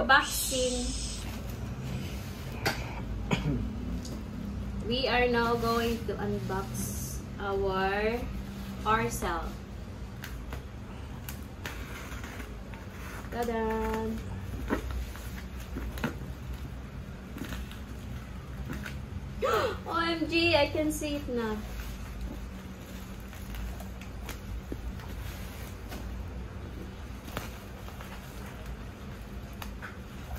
Unboxing. We are now going to unbox our parcel. Ta-da! OMG, I can see it na.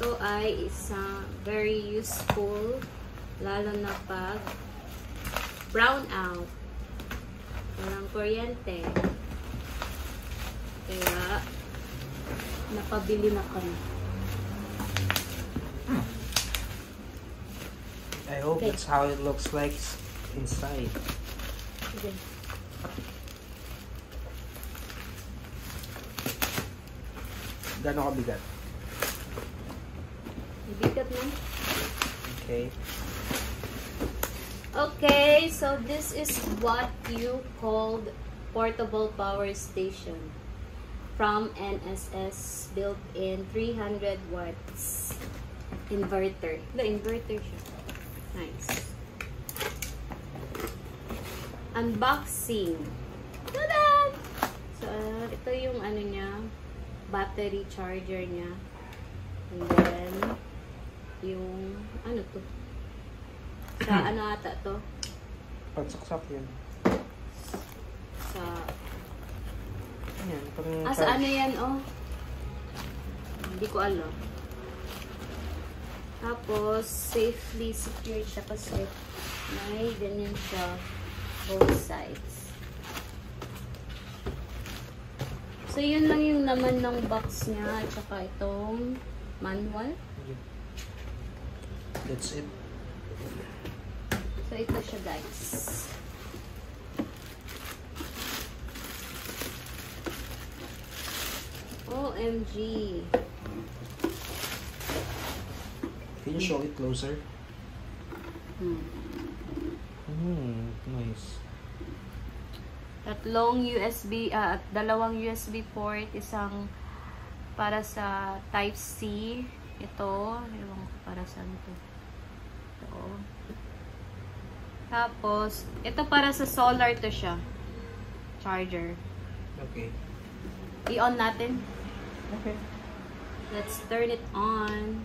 Ito ay isang very useful, lalo na pag brown out. Walang kuryente. Kaya, napabili na kami. I hope that's how it looks like inside. Okay. Gano'n kabigat? Bigat na. Okay. Okay, so this is what you called portable power station from NSS, built in 300 watts inverter. The inverter siya. Nice. Unboxing. Tada! So, ito yung ano niya, battery charger niya. And then, yung, ano to? Sa ano ata to? Pagsaksak yun. Sa, Ayan, sa ano yan, oh? Hindi ko alam. Tapos, safely secured siya kasi may ganyan siya both sides. So, yun lang yung laman ng box niya at saka itong manual. That's it. So, ito siya, guys. OMG. Can you show it closer? Nice. Tatlong USB, at dalawang USB port, isang para sa Type-C. Ito, ewan ko para saan ito. Ito. Tapos, ito para sa solar to siya. Charger. Okay. I-on natin. Okay. Let's turn it on.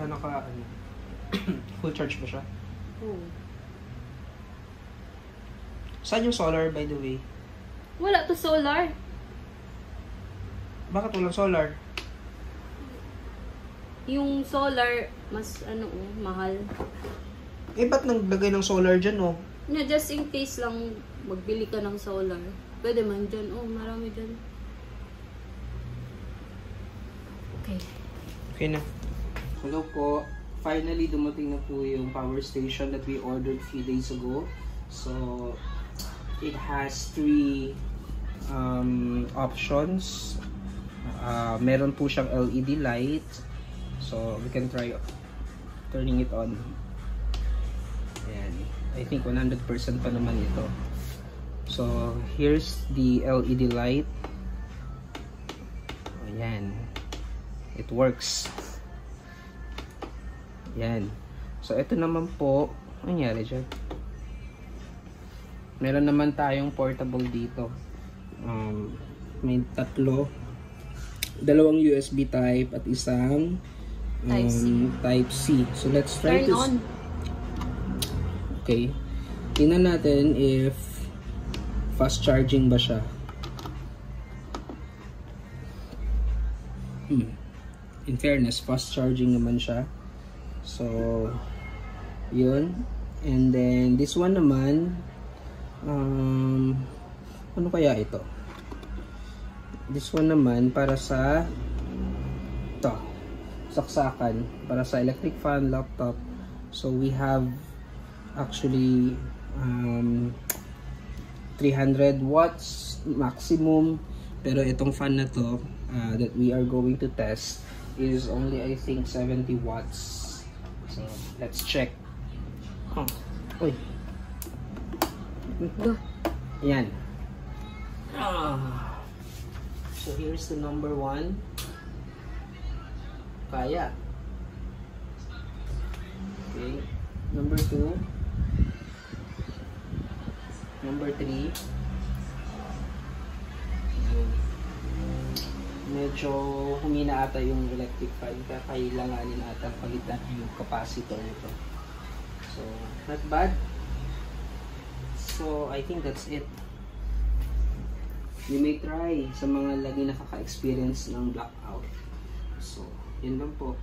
Ano ka, ano? Full charge ba siya? Ooh. Saan yung solar, by the way? Wala to solar. Bakit walang solar? Yung solar, mas ano, mahal. Eh, ba't naglagay ng solar dyan, oh? Na just in case lang magbili ka ng solar. Pwede man dyan. Oh, marami dyan. Okay. Okay na. Hello po. Finally, dumating na po yung power station that we ordered few days ago. So, it has 3 options. Meron po siyang LED light. So, we can try turning it on. Ayan. I think 100% pa naman ito. So, here's the LED light. Ayan. It works. Ayan. So, ito naman po. Ano nangyari dyan? Meron naman tayong portable dito. May tatlo. Dalawang USB type at isang Type-C. So, let's try Turn this. on. Okay. Tingnan natin if fast charging ba siya. In fairness, fast charging naman siya. So, yun. And then, this one naman, ano kaya ito? This one naman, para sa ito, saksakan. Para sa electric fan, laptop. So, we have actually 300 watts maximum. Pero itong fan na to, that we are going to test, is only, I think, 70 watts. So, let's check. Oh. Uy. Yan. So here's the number 1. Kaya. Okay. Number 2. Number 3. Medyo humina ata yung electric fan. Kaya kailanganin ata palitan yung capacitor nito. So, not bad. So, I think that's it. You may try sa mga lagi nakaka-experience ng blackout. So, yun lang po.